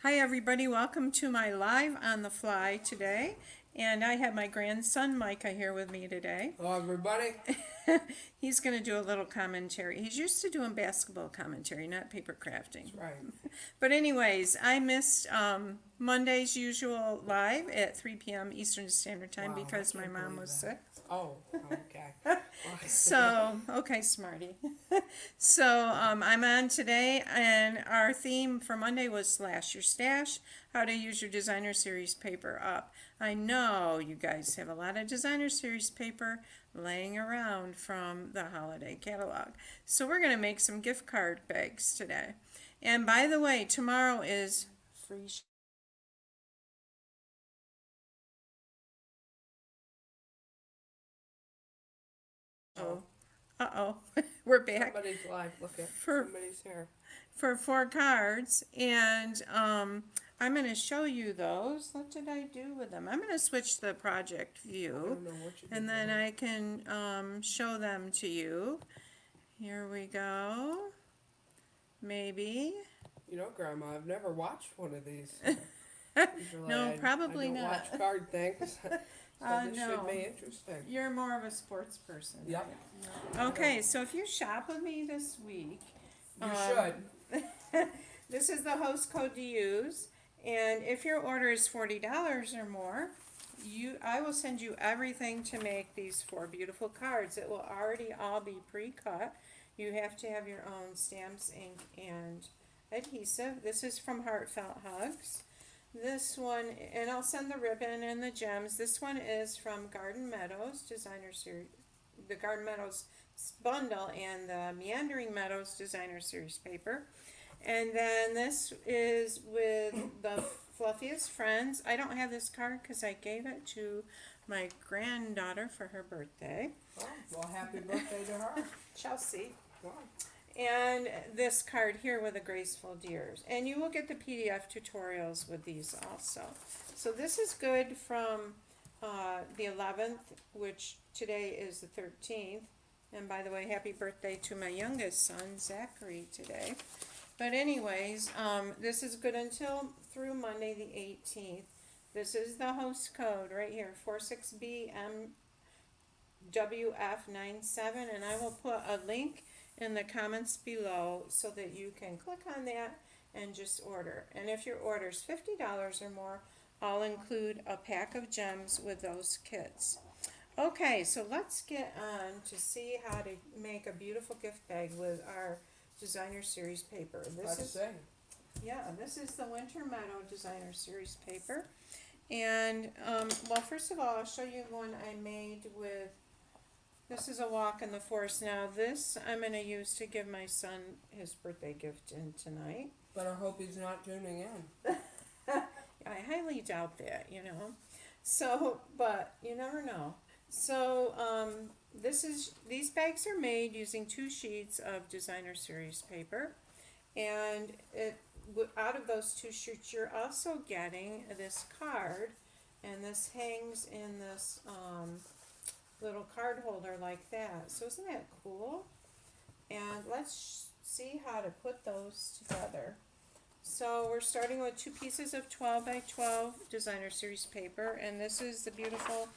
Hi everybody, welcome to my live on the fly today. And I have my grandson Micah here with me today. Hello everybody. He's going to do a little commentary. He's used to doing basketball commentary, not paper crafting. That's right. But anyways, I missed Monday's usual live at 3 p.m. Eastern Standard Time Wow, because I my can't mom believe was that. sick. Oh, okay. So, okay, smarty. So, I'm on today, and our theme for Monday was Slash Your Stash, how to use your designer series paper up. I know you guys have a lot of designer series paper laying around from the holiday catalog. So, we're going to make some gift card bags today. And by the way, tomorrow is free. Oh, Uh-oh, we're back somebody's live. Look at for somebody's here. for 4 cards, and I'm going to show you those. What did I do with them? I'm going to switch the project I view, don't know what you did. and then with it. I can show them to you. Here we go. Maybe. You know, Grandma, I've never watched one of these. Usually No, probably I don't not. watch card things. So this No. should be interesting. You're more of a sports person. Yep. Right? Okay, so if you shop with me this week, You Um, should. this is the host code to use, and if your order is $40 or more, I will send you everything to make these 4 beautiful cards. It will already all be pre-cut. You have to have your own stamps, ink, and adhesive. This is from Heartfelt Hugs. This one, and I'll send the ribbon and the gems. This one is from Garden Meadows Designer Series, the Garden Meadows bundle, and the Meandering Meadows Designer Series paper. And then this is with the Fluffiest Friends. I don't have this card because I gave it to my granddaughter for her birthday, Oh, well, happy birthday to her. Chelsea. Wow. And this card here with the graceful deers. And you will get the PDF tutorials with these also. So this is good from the 11th, which today is the 13th. And by the way, happy birthday to my youngest son, Zachary, today. But anyways, this is good until through Monday the 18th. This is the host code right here, 46BMWF97. And I will put a link in the comments below so that you can click on that and just order. And if your order is $50 or more, I'll include a pack of gems with those kits. Okay, so let's get on to see how to make a beautiful gift bag with our designer series paper. Let's see. This is the Winter Meadow designer series paper. And well, first of all, I'll show you one I made with. This is a walk in the forest. Now this I'm going to use to give my son his birthday gift in tonight. But I hope he's not tuning in. I highly doubt that, you know. So, but you never know. So these bags are made using 2 sheets of designer series paper, and out of those 2 sheets you're also getting this card, and this hangs in this little card holder like that. So isn't that cool? And let's see how to put those together. So we're starting with 2 pieces of 12 by 12 designer series paper, and this is the beautiful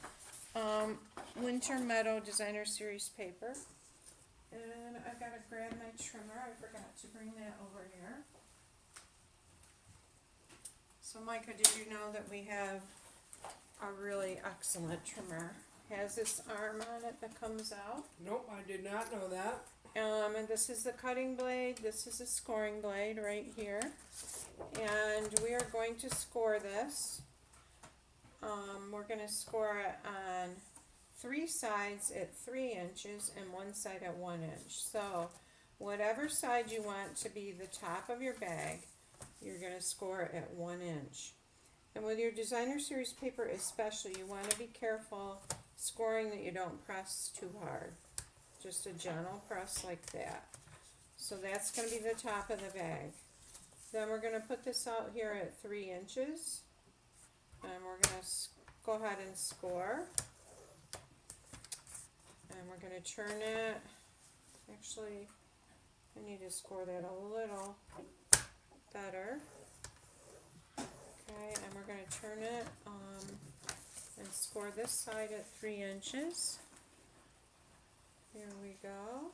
Winter Meadow designer series paper. And I've got to grab my trimmer. I forgot to bring that over here. So Micah, did you know that we have a really excellent trimmer? Has this arm on it that comes out. Nope, I did not know that. And this is the cutting blade. This is a scoring blade right here. And we are going to score this. We're going to score it on 3 sides at 3 inches and 1 side at 1 inch. So whatever side you want to be the top of your bag, you're going to score it at 1 inch. And with your designer series paper especially, you want to be careful scoring that you don't press too hard. Just a gentle press like that. So that's going to be the top of the bag. Then we're going to put this out here at 3 inches. And we're going to go ahead and score. And we're going to turn it. Actually, I need to score that a little better. Okay, and we're gonna turn it, and score this side at 3 inches. Here we go.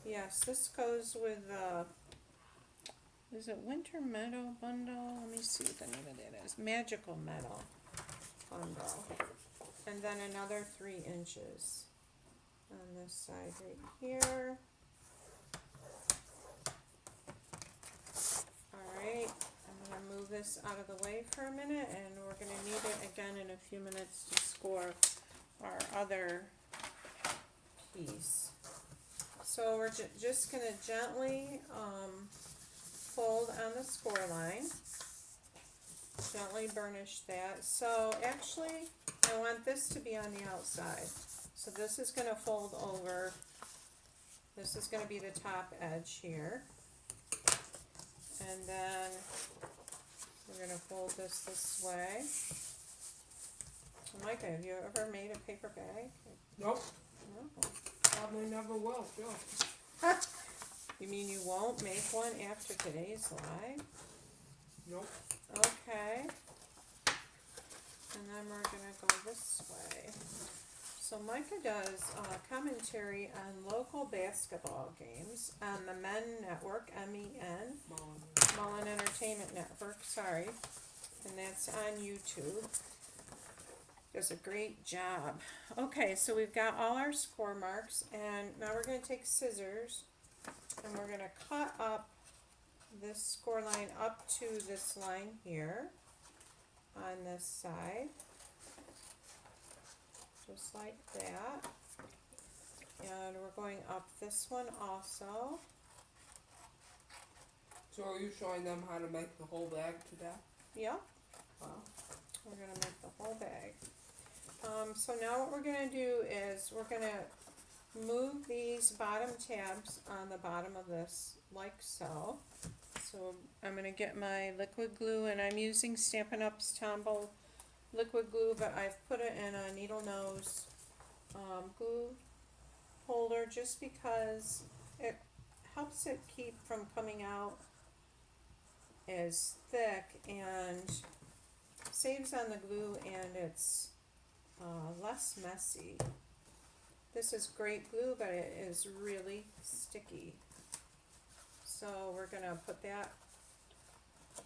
Yes, this goes with, is it Winter Meadow Bundle? Let me see what the name of that is. Magical Meadow Bundle. And then another 3 inches on this side right here. Alright, I'm going to move this out of the way for a minute, and we're going to need it again in a few minutes to score our other piece. So we're just going to gently fold on the score line, gently burnish that. So actually I want this to be on the outside. So this is going to fold over. This is going to be the top edge here. And then we're going to fold this way. So Micah, have you ever made a paper bag? Nope. No. Probably never will, too. You mean you won't make one after today's live? Nope. Okay. And then we're going to go this way. So Micah does commentary on local basketball games on the Men Network, MEN, Mullen Entertainment Network, sorry. And that's on YouTube. Does a great job. Okay, so we've got all our score marks, and now we're going to take scissors and we're going to cut up this score line up to this line here on this side, just like that. And we're going up this one also. So are you showing them how to make the whole bag today? Yep. Wow. We're going to make the whole bag. So now what we're going to do is we're going to move these bottom tabs on the bottom of this like so. So I'm going to get my liquid glue, and I'm using Stampin' Up's Tombow liquid glue, but I've put it in a needle nose glue holder just because it helps it keep from coming out as thick and saves on the glue, and it's less messy. This is great glue, but it is really sticky. So we're going to put that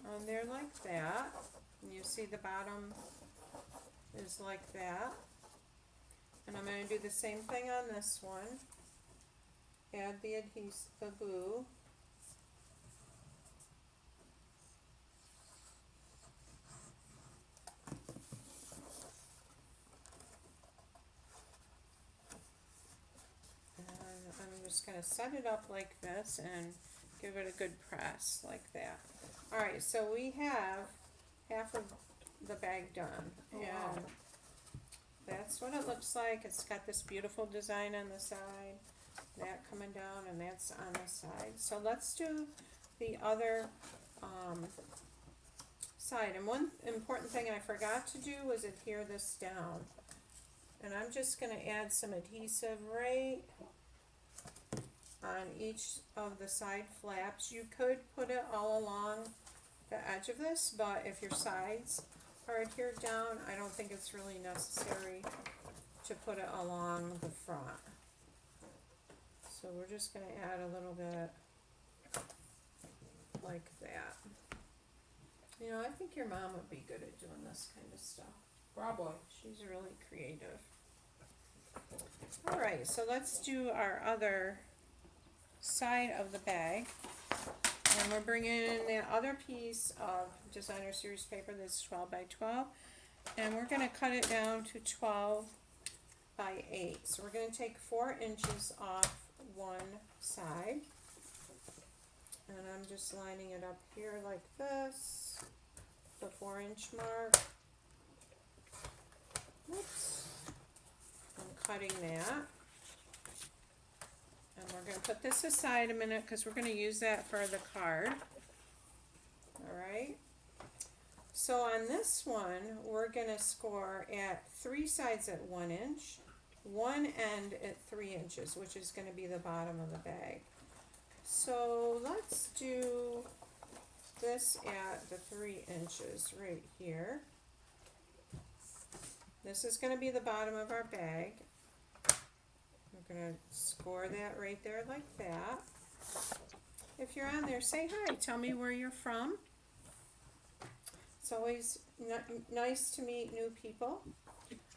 on there like that. And you see the bottom is like that. And I'm going to do the same thing on this one. Add the the glue. I'm just going to set it up like this and give it a good press like that. Alright, so we have half of the bag done. And that's what it looks like. It's got this beautiful design on the side, that coming down, and that's on the side. So let's do the other side. And one important thing I forgot to do was adhere this down. And I'm just going to add some adhesive right on each of the side flaps. You could put it all along the edge of this, but if your sides are adhered down, I don't think it's really necessary to put it along the front. So we're just going to add a little bit like that. You know, I think your mom would be good at doing this kind of stuff. Probably. She's really creative. Alright, so let's do our other side of the bag. And we're bringing in that other piece of designer series paper that's 12 by 12. And we're going to cut it down to 12 by 8. So we're going to take 4 inches off one side. And I'm just lining it up here like this, the 4-inch mark. Whoops. I'm cutting that. And we're going to put this aside a minute because we're going to use that for the card. Alright. So on this one, we're going to score at 3 sides at 1 inch, one end at 3 inches, which is going to be the bottom of the bag. So let's do this at the 3 inches right here. This is going to be the bottom of our bag. We're going to score that right there like that. If you're on there, say hi. Tell me where you're from. It's always nice to meet new people.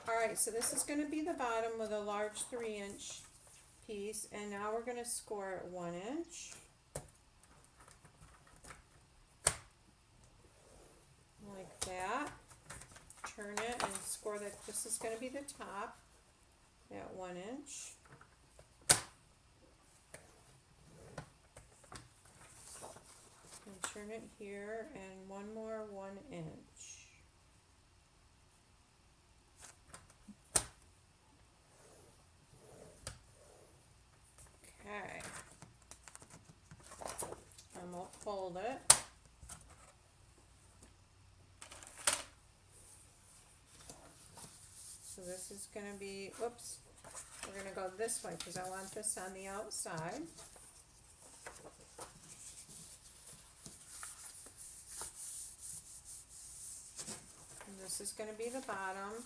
Alright, so this is going to be the bottom with a large 3-inch piece, and now we're going to score it 1 inch. Like that. Turn it and score that. This is going to be the top at 1 inch. And turn it here and one more 1 inch. Okay. And we'll fold it. So this is going to be, whoops, we're going to go this way because I want this on the outside. And this is going to be the bottom.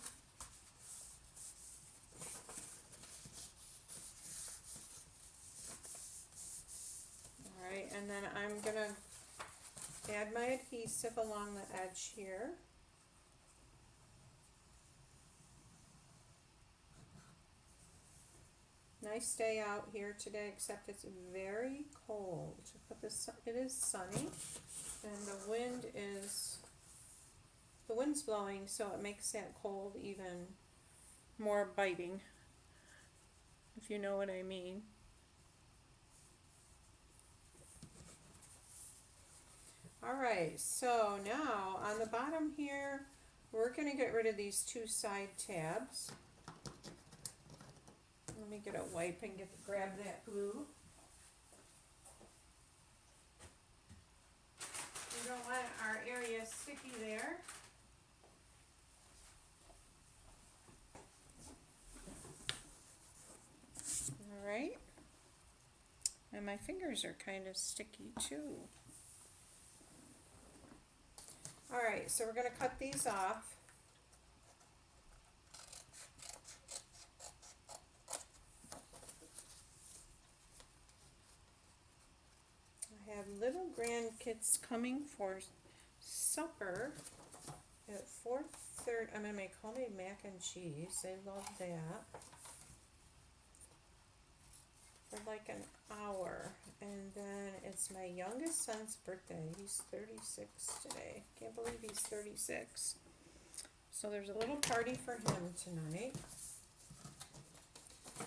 Alright, and then I'm going to add my adhesive along the edge here. Nice day out here today, except it's very cold. But it is sunny, and the wind's blowing, so it makes that cold even more biting, if you know what I mean. Alright, so now on the bottom here, we're going to get rid of these 2 side tabs. Let me get a wipe and grab that glue. We don't want our area sticky there. Alright. And my fingers are kind of sticky too. Alright, so we're going to cut these off. I have little grandkids coming for supper at 4:30. I'm going to make homemade mac and cheese. They love that. For like an hour. And then it's my youngest son's birthday. He's 36 today. Can't believe he's 36. So there's a little party for him tonight.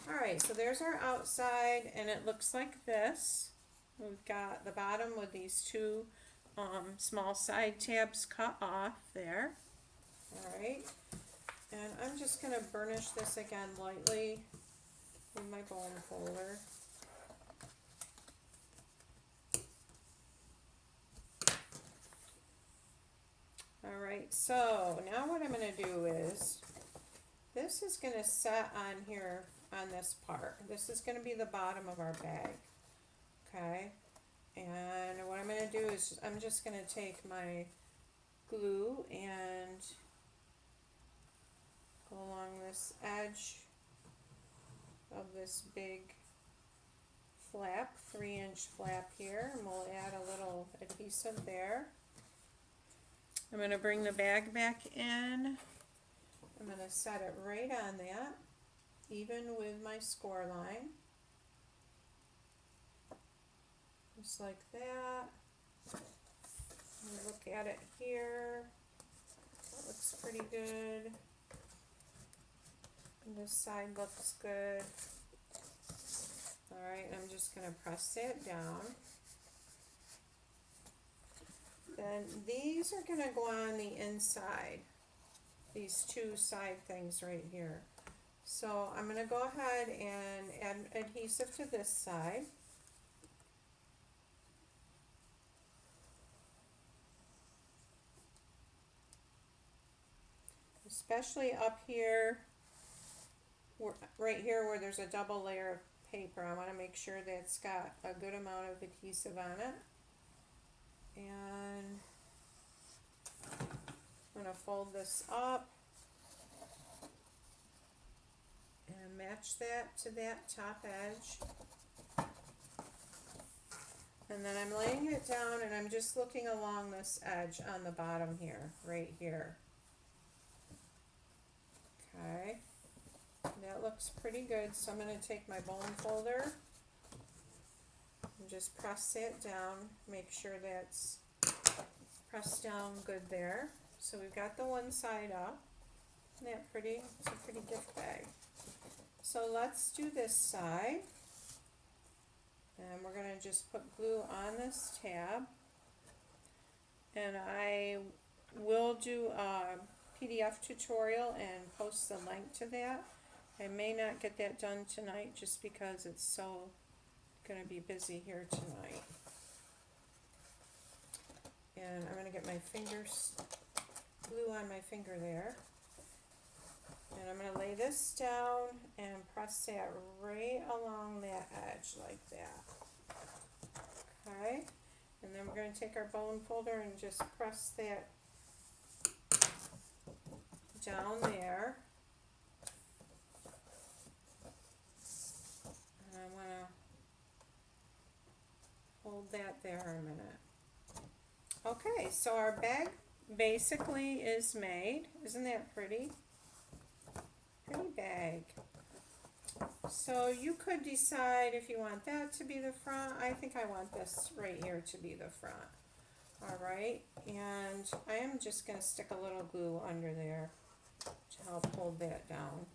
Alright, so there's our outside, and it looks like this. We've got the bottom with these 2 small side tabs cut off there. Alright, and I'm just going to burnish this again lightly with my bone folder. Alright, so now what I'm going to do is, this is going to set on here on this part. This is going to be the bottom of our bag. Okay, and what I'm going to do is I'm just going to take my glue and go along this edge of this big flap, 3-inch flap here, and we'll add a little adhesive there. I'm going to bring the bag back in. I'm going to set it right on that, even with my score line. Just like that. Look at it here. That looks pretty good. And this side looks good. Alright, I'm just going to press that down. Then these are going to go on the inside. These 2 side things right here. So I'm going to go ahead and add adhesive to this side. Especially up here, right here where there's a double layer of paper. I want to make sure that it's got a good amount of adhesive on it. And I'm going to fold this up and match that to that top edge. And then I'm laying it down and I'm just looking along this edge on the bottom here, right here. Okay, that looks pretty good. So I'm going to take my bone folder and just press that down, make sure that's pressed down good there. So we've got the one side up. Isn't that pretty? It's a pretty gift bag. So let's do this side. And we're going to just put glue on this tab. And I will do a PDF tutorial and post the link to that. I may not get that done tonight just because it's so going to be busy here tonight. And I'm going to get my fingers, glue on my finger there. And I'm going to lay this down and press that right along that edge like that. Okay, and then we're going to take our bone folder and just press that down there. And I want to hold that there a minute. Okay, so our bag basically is made. Isn't that pretty? Pretty bag. So you could decide if you want that to be the front. I think I want this right here to be the front. Alright, and I am just going to stick a little glue under there to help hold that down,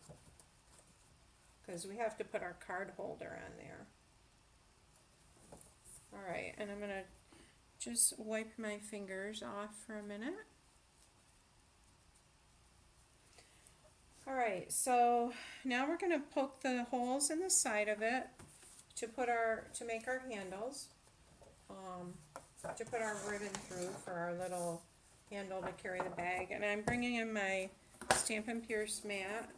because we have to put our card holder on there. Alright, and I'm going to just wipe my fingers off for a minute. Alright, so now we're going to poke the holes in the side of it to make our handles, to put our ribbon through for our little handle to carry the bag. And I'm bringing in my Stampin' Pierce mat.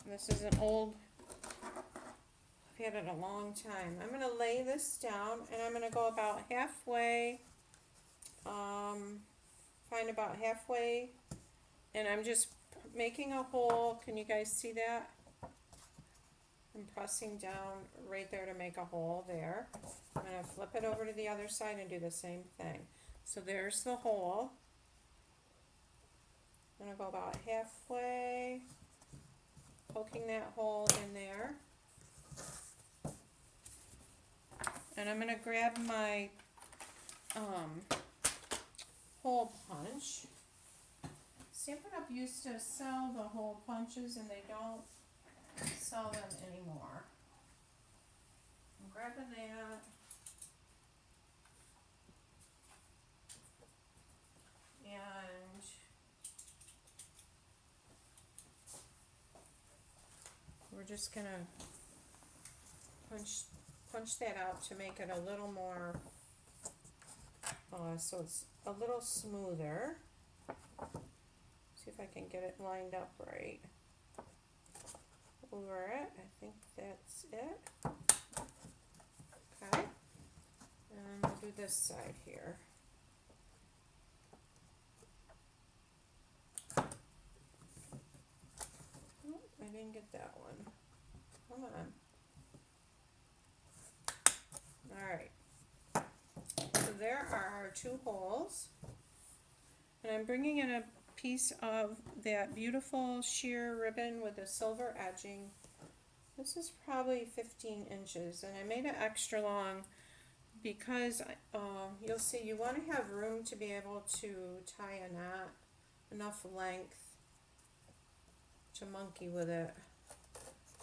This is an old, I've had it a long time. I'm going to lay this down and I'm going to go about halfway, find about halfway, and I'm just making a hole. Can you guys see that? I'm pressing down right there to make a hole there. I'm going to flip it over to the other side and do the same thing. So there's the hole. I'm going to go about halfway, poking that hole in there. And I'm going to grab my hole punch. Stampin' Up! Used to sell the hole punches and they don't sell them anymore. I'm grabbing that. And we're just gonna punch that out to make it a little more, so it's a little smoother. See if I can get it lined up right. Over it, I think that's it. Okay, and we'll do this side here. Oh, I didn't get that one. Come on. Alright, so there are our two holes, and I'm bringing in a piece of that beautiful sheer ribbon with a silver edging. This is probably 15 inches, and I made it extra long because you'll see you want to have room to be able to tie a knot, enough length to monkey with it.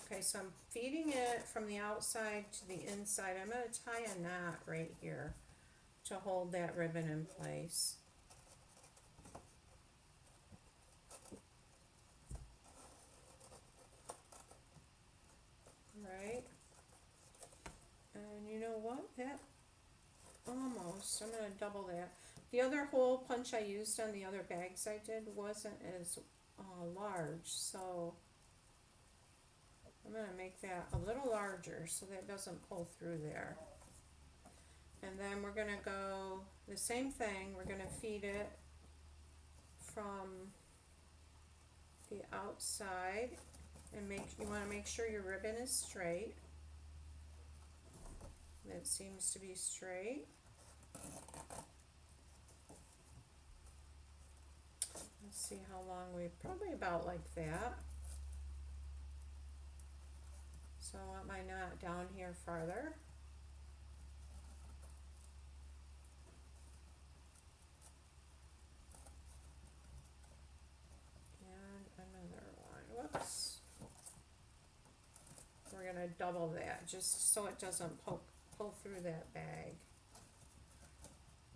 Okay, so I'm feeding it from the outside to the inside. I'm going to tie a knot right here to hold that ribbon in place. Right, and you know what, that almost, I'm going to double that. The other hole punch I used on the other bags I did wasn't as large, so I'm going to make that a little larger. larger so that it doesn't pull through there. And then we're gonna go the same thing, we're gonna feed it from the outside and you wanna make sure your ribbon is straight. That seems to be straight. Let's see how long probably about like that. So I want my knot down here farther. And another one, whoops. We're gonna double that just so it doesn't pull through that bag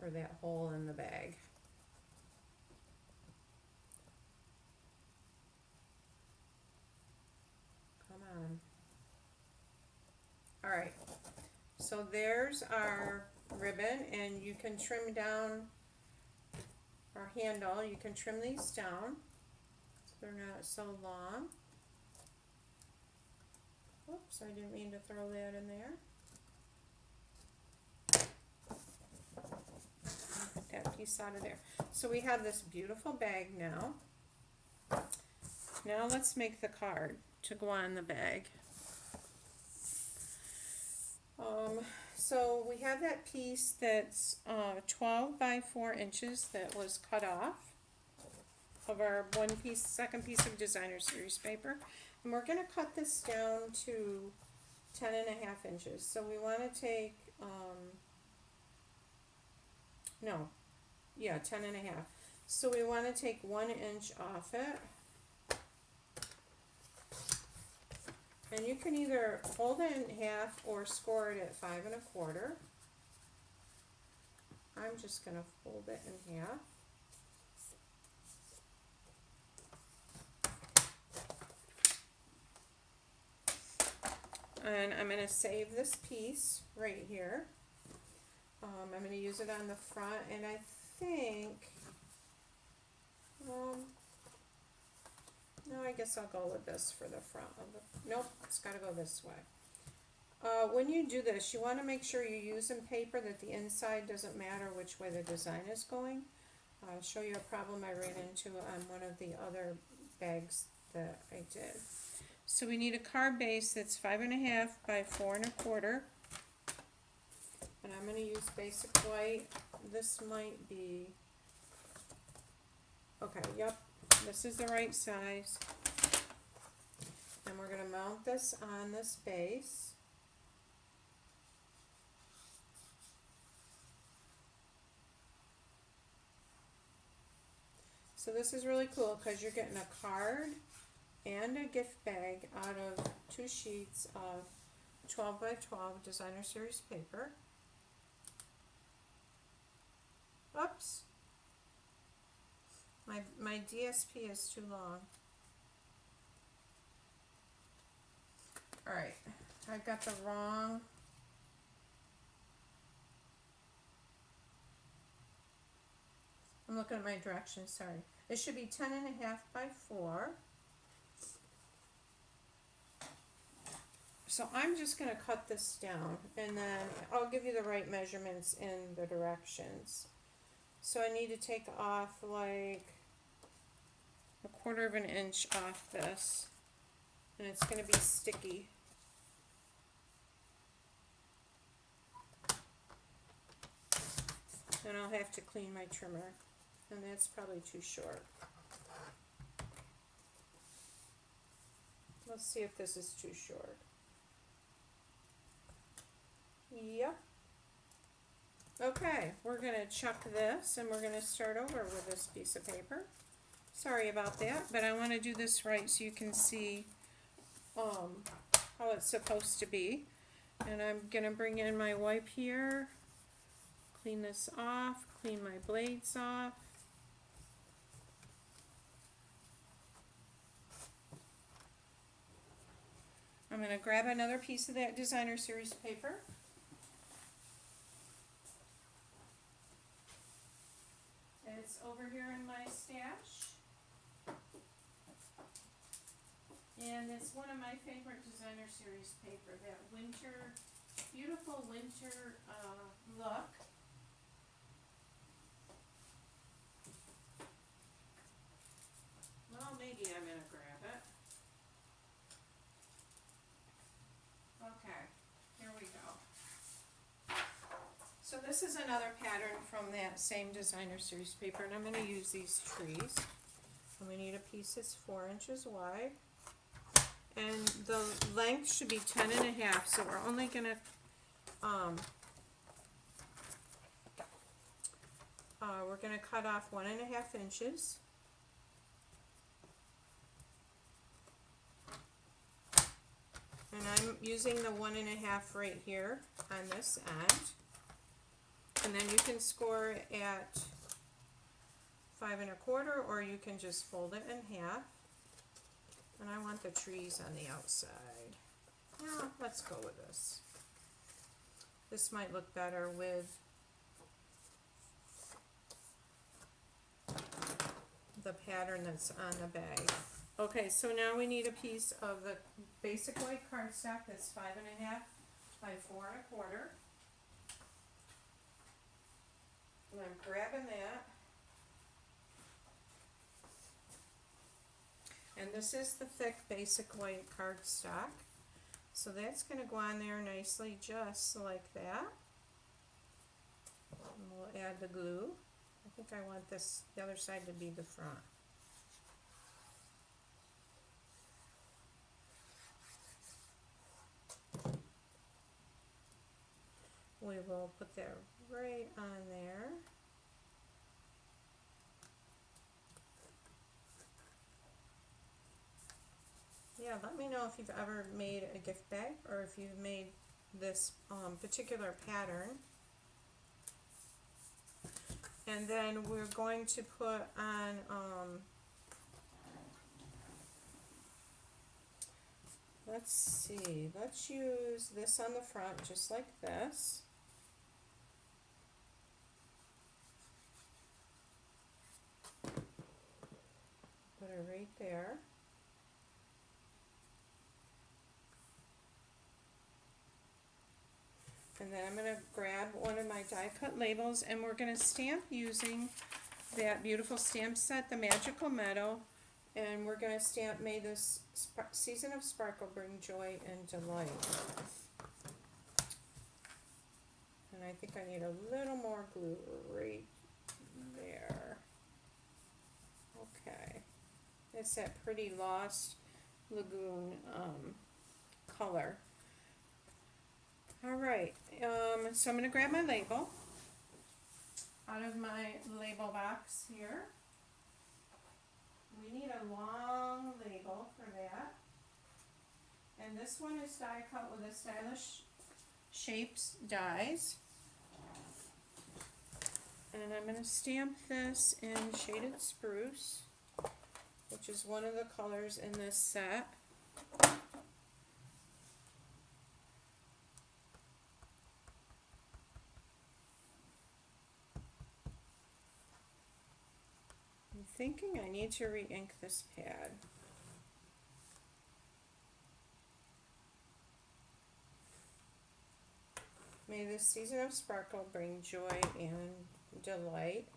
or that hole in the bag. Come on. All right, so there's our ribbon, and you can trim down our handle. You can trim these down so they're not so long. Oops, I didn't mean to throw that in there. Get that piece out of there. So we have this beautiful bag now. Now let's make the card to go on the bag. So we have that piece that's 12 by 4 inches that was cut off of our second piece of designer series paper. And we're going to cut this down to 10.5 inches. So we want to take, 10.5. So we want to take 1 inch off it. And you can either fold it in half or score it at 5 1/4. I'm just going to fold it in half. And I'm going to save this piece right here. I'm going to use it on the front, and I think, no, I guess I'll go with this for the front of the, nope, it's got to go this way. When you do this, you want to make sure you're using paper that the inside doesn't matter which way the design is going. I'll show you a problem I ran into on one of the other bags that I did. So we need a card base that's 5 1/2 by 4 1/4. And I'm going to use basic white. This might be, okay, yep, this is the right size. And we're going to mount this on this base. So this is really cool because you're getting a card and a gift bag out of 2 sheets of 12 by 12 designer series paper. Oops. My DSP is too long. Alright, I've got the wrong. I'm looking at my directions, sorry. It should be 10 1/2 by 4. So I'm just going to cut this down, and then I'll give you the right measurements in the directions. So I need to take off like 1/4 inch off this, and it's going to be sticky. And I'll have to clean my trimmer, and that's probably too short. Let's see if this is too short. Yep. Okay, we're going to chuck this, and we're going to start over with this piece of paper. Sorry about that, but I want to do this right so you can see how it's supposed to be. And I'm going to bring in my wipe here, clean this off, clean my blades off. I'm going to grab another piece of that designer series paper. It's over here in my stash. And it's one of my favorite designer series paper, that winter, beautiful winter look. Well, maybe I'm gonna grab it. Okay, here we go. So this is another pattern from that same designer series paper, and I'm gonna use these trees. And we need a piece that's 4 inches wide. And the length should be 10 and a half, so we're only gonna, we're gonna cut off 1.5 inches. And I'm using the 1.5 right here on this end. And then you can score at 5 1/4, or you can just fold it in half. And I want the trees on the outside. Well, let's go with this. This might look better with the pattern that's on the bag. Okay, so now we need a piece of the basic white cardstock that's 5 1/2 by 4 1/4. And I'm grabbing that. And this is the thick basic white cardstock. So that's going to go on there nicely, just like that. And we'll add the glue. I think I want this, the other side, to be the front. We will put that right on there. Yeah, let me know if you've ever made a gift bag, or if you've made this particular pattern. And then we're going to put on, let's see, let's use this on the front, just like this. Put it right there. And then I'm going to grab one of my die cut labels, and we're going to stamp using that beautiful stamp set, the Magical Meadow. And we're going to stamp, "May this season of sparkle bring joy and delight." And I think I need a little more glue right there. Okay. It's that pretty Lost Lagoon color. All right, so I'm going to grab my label out of my label box here. We need a long label for that. And this one is die cut with the Stylish Shapes dies. And I'm going to stamp this in Shaded Spruce, which is one of the colors in this set. I'm thinking I need to re-ink this pad. May this season of sparkle bring joy and delight.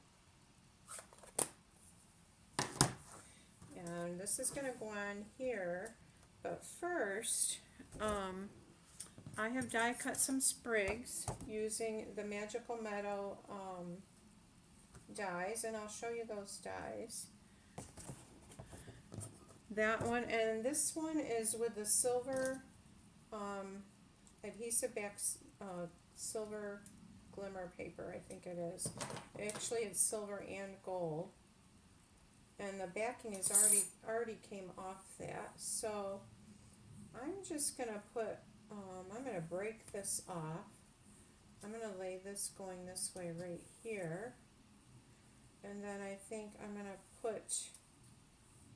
And this is going to go on here, but first, I have die cut some sprigs using the Magical Meadow dies, and I'll show you those dies. That one, and this one is with the silver adhesive back, silver glimmer paper, I think it is. Actually, it's silver and gold, and the backing is already came off that. So I'm just gonna put, I'm gonna break this off. I'm gonna lay this going this way right here. And then I think I'm going to put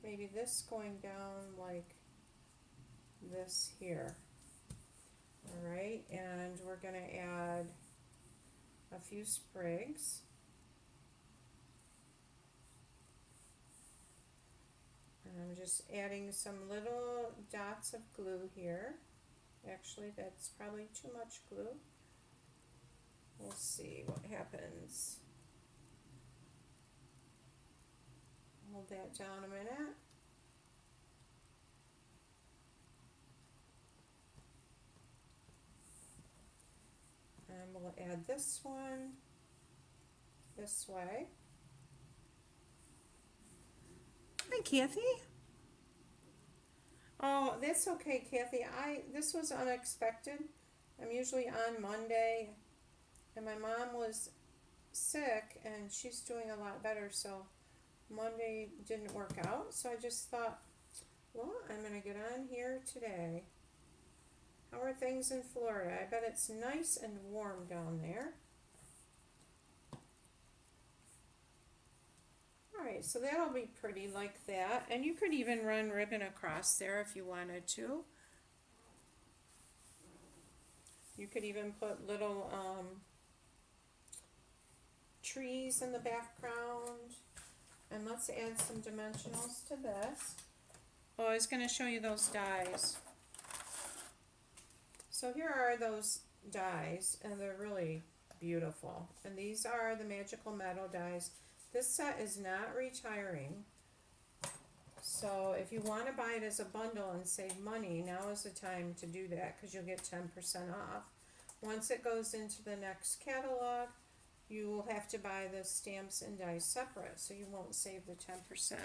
maybe this going down like this here. Alright, and we're going to add a few sprigs. And I'm just adding some little dots of glue here. Actually, that's probably too much glue. We'll see what happens. Hold that down a minute. And we'll add this one this way. Hi, Kathy. Oh, that's okay, Kathy. This was unexpected. I'm usually on Monday, and my mom was sick, and she's doing a lot better, so Monday didn't work out. So I just thought, well, I'm gonna get on here today. How are things in Florida? I bet it's nice and warm down there. Alright, so that'll be pretty like that. And you could even run ribbon across there if you wanted to. You could even put little trees in the background. And let's add some dimensionals to this. Oh, I was going to show you those dies. So here are those dies, and they're really beautiful. And these are the Magical Meadow dies. This set is not retiring. So if you want to buy it as a bundle and save money, now is the time to do that because you'll get 10% off. Once it goes into the next catalog, you will have to buy the stamps and dies separate, so you won't save the 10%.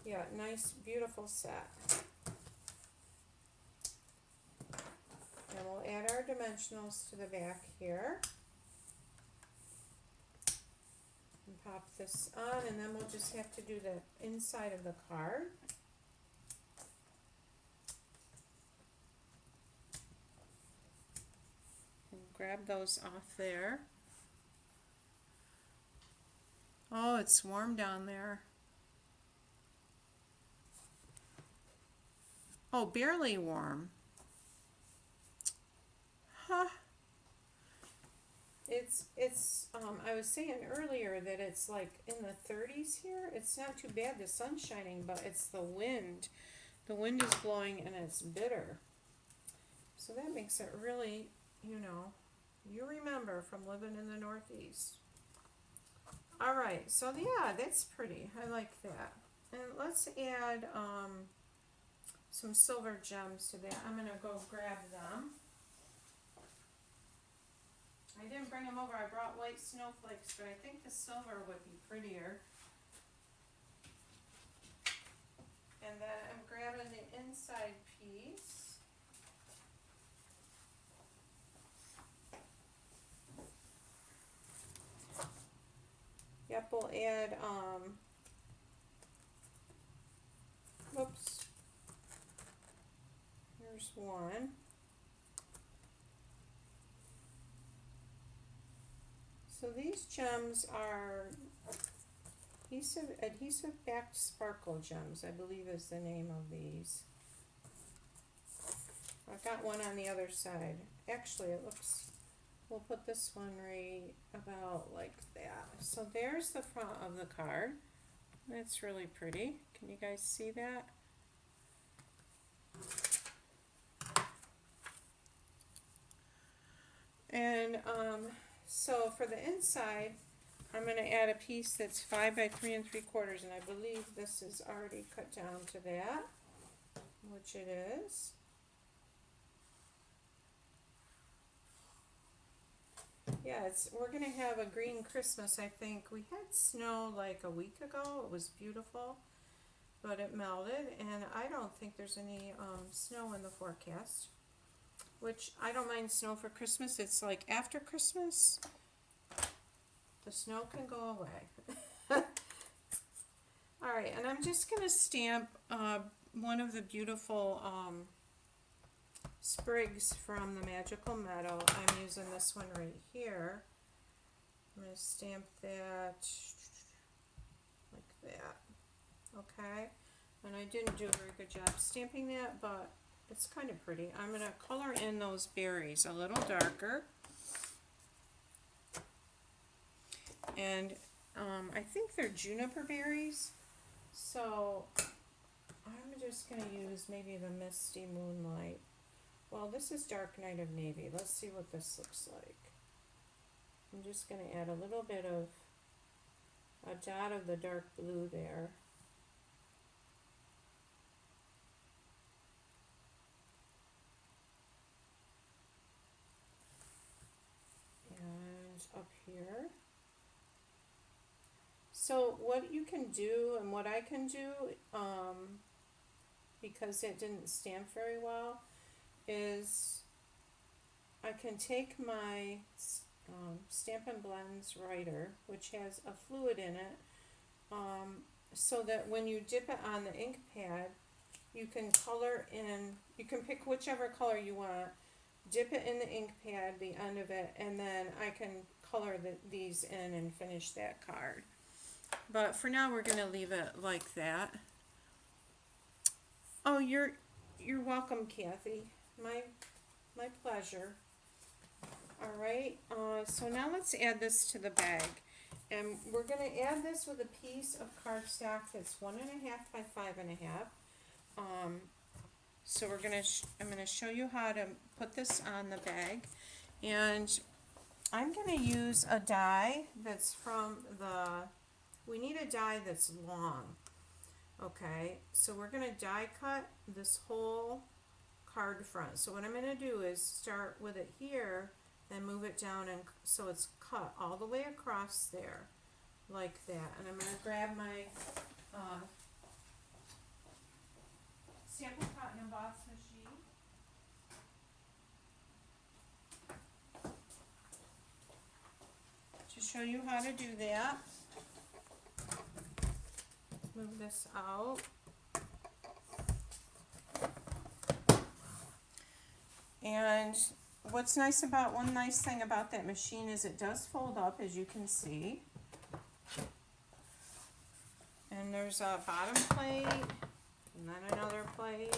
Yeah, nice, beautiful set. And we'll add our dimensionals to the back here. And pop this on, and then we'll just have to do the inside of the card. And grab those off there. Oh, it's warm down there. Oh, barely warm. Huh. I was saying earlier that it's like in the 30s here. It's not too bad, the sun's shining, but it's the wind. The wind is blowing and it's bitter. So that makes it really, you remember from living in the Northeast. Alright, so yeah, that's pretty. I like that. And let's add some silver gems to that. I'm going to go grab them. I didn't bring them over. I brought white snowflakes, but I think the silver would be prettier. And then I'm grabbing the inside piece. Yep, we'll add, whoops. Here's one. So these gems are adhesive backed sparkle gems, I believe is the name of these. I've got one on the other side. Actually, we'll put this one right about like that. So there's the front of the card. That's really pretty. Can you guys see that? And so for the inside, I'm going to add a piece that's 5 by 3 3/4, and I believe this is already cut down to that, which it is. Yeah, we're going to have a green Christmas, I think. We had snow like a week ago. It was beautiful, but it melted, and I don't think there's any snow in the forecast. Which, I don't mind snow for Christmas. It's like after Christmas, the snow can go away. Alright, and I'm just going to stamp one of the beautiful sprigs from the Magical Meadow. I'm using this one right here. I'm going to stamp that like that. Okay? And I didn't do a very good job stamping that, but it's kind of pretty. I'm going to color in those berries a little darker. And I think they're juniper berries. So I'm just gonna use maybe the Misty Moonlight. Well, this is Dark Night of Navy. Let's see what this looks like. I'm just gonna add a little bit of a dot of the dark blue there. And up here. So what you can do and what I can do, because it didn't stamp very well, is I can take my Stampin' Blends writer, which has a fluid in it, so that when you dip it on the ink pad, you can color in, you can pick whichever color you want, dip it in the ink pad, the end of it, and then I can color these in and finish that card. But for now, we're gonna leave it like that. Oh, you're welcome, Kathy. My pleasure. All right. So now let's add this to the bag, and we're gonna add this with a piece of cardstock that's 1.5 by 5.5. So we're gonna I'm gonna show you how to put this on the bag, and I'm gonna use a die that's from the. We need a die that's long. Okay, so we're gonna die cut this whole card front. So what I'm gonna do is start with it here, then move it down, and so it's cut all the way across there, like that. And I'm gonna grab my sample cotton emboss machine. To show you how to do that. Move this out. And what's nice about, one nice thing about that machine is it does fold up, as you can see. And there's a bottom plate, and then another plate.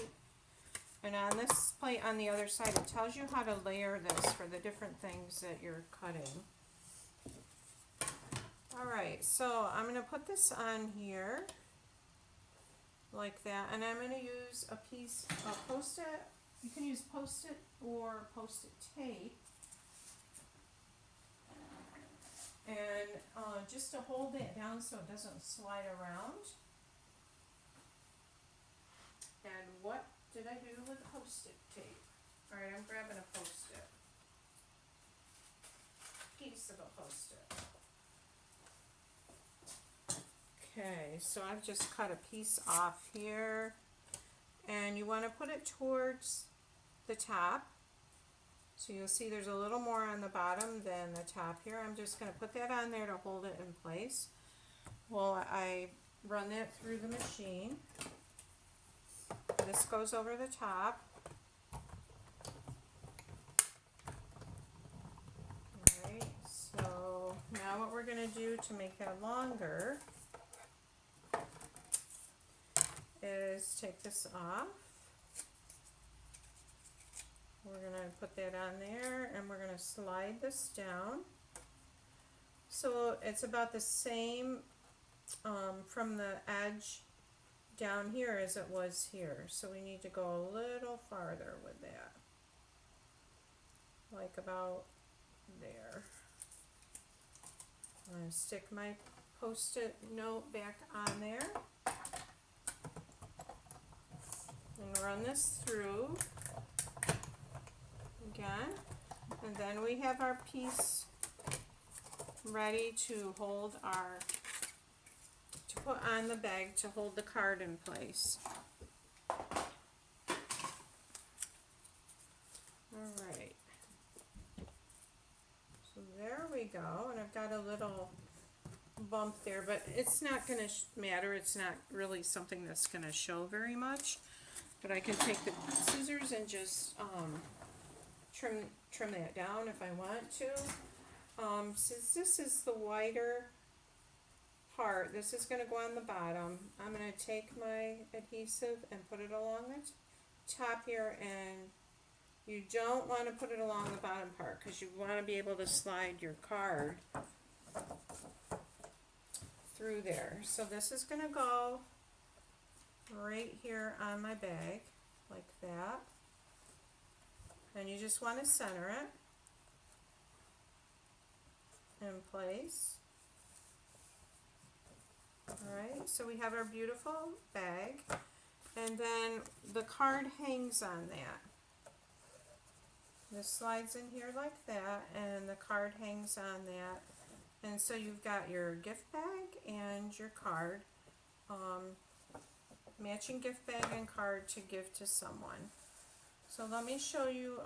And on this plate on the other side, it tells you how to layer this for the different things that you're cutting. Alright, so I'm going to put this on here, like that, and I'm going to use a piece of Post-it. You can use Post-it or Post-it tape. And just to hold it down so it doesn't slide around. And what did I do with Post-it tape? Alright, I'm grabbing a Post-it. Piece of a Post-it. Okay, so I've just cut a piece off here, and you want to put it towards the top. So you'll see there's a little more on the bottom than the top here. I'm just going to put that on there to hold it in place. Well, I run that through the machine. This goes over the top. Alright, so now what we're going to do to make that longer is take this off. We're going to put that on there, and we're going to slide this down. So it's about the same from the edge down here as it was here. So we need to go a little farther with that. Like about there. I'm going to stick my Post-it note back on there. And run this through again, and then we have our piece ready to hold our, to put on the bag to hold the card in place. Alright, so there we go, and I've got a little bump there, but it's not going to matter. It's not really something that's going to show very much. But I can take the scissors and just trim that down if I want to. Since this is the wider part, this is going to go on the bottom. I'm going to take my adhesive and put it along the top here, and you don't want to put it along the bottom part because you want to be able to slide your card through there. So this is going to go right here on my bag, like that. And you just want to center it in place. Alright, so we have our beautiful bag, and then the card hangs on that. This slides in here like that, and the card hangs on that. And so you've got your gift bag and your card, matching gift bag and card to give to someone. So let me show you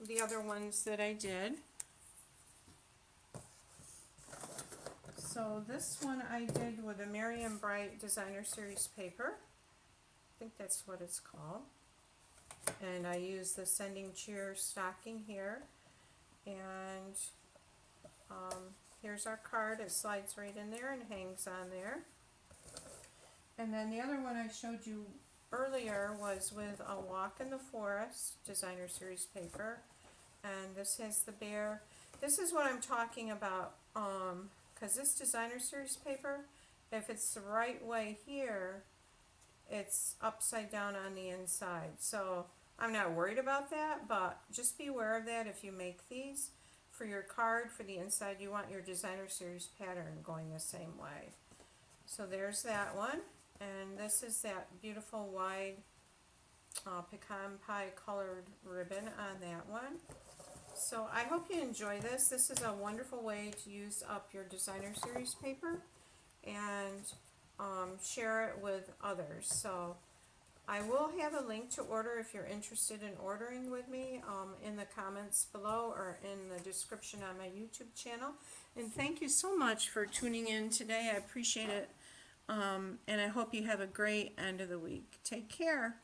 the other ones that I did. So this one I did with a Merriam Bright Designer Series paper. I think that's what it's called. And I used the Sending Cheer stocking here. And here's our card. It slides right in there and hangs on there. And then the other one I showed you earlier was with a Walk in the Forest Designer Series paper. And this has the bear. This is what I'm talking about. Because this Designer Series paper, if it's the right way here, it's upside down on the inside. So I'm not worried about that, but just be aware of that if you make these. For your card, for the inside, you want your Designer Series pattern going the same way. So there's that one, and this is that beautiful wide pecan pie colored ribbon on that one. So I hope you enjoy this. This is a wonderful way to use up your Designer Series paper and share it with others. So I will have a link to order if you're interested in ordering with me in the comments below or in the description on my YouTube channel. And thank you so much for tuning in today. I appreciate it. And I hope you have a great end of the week. Take care.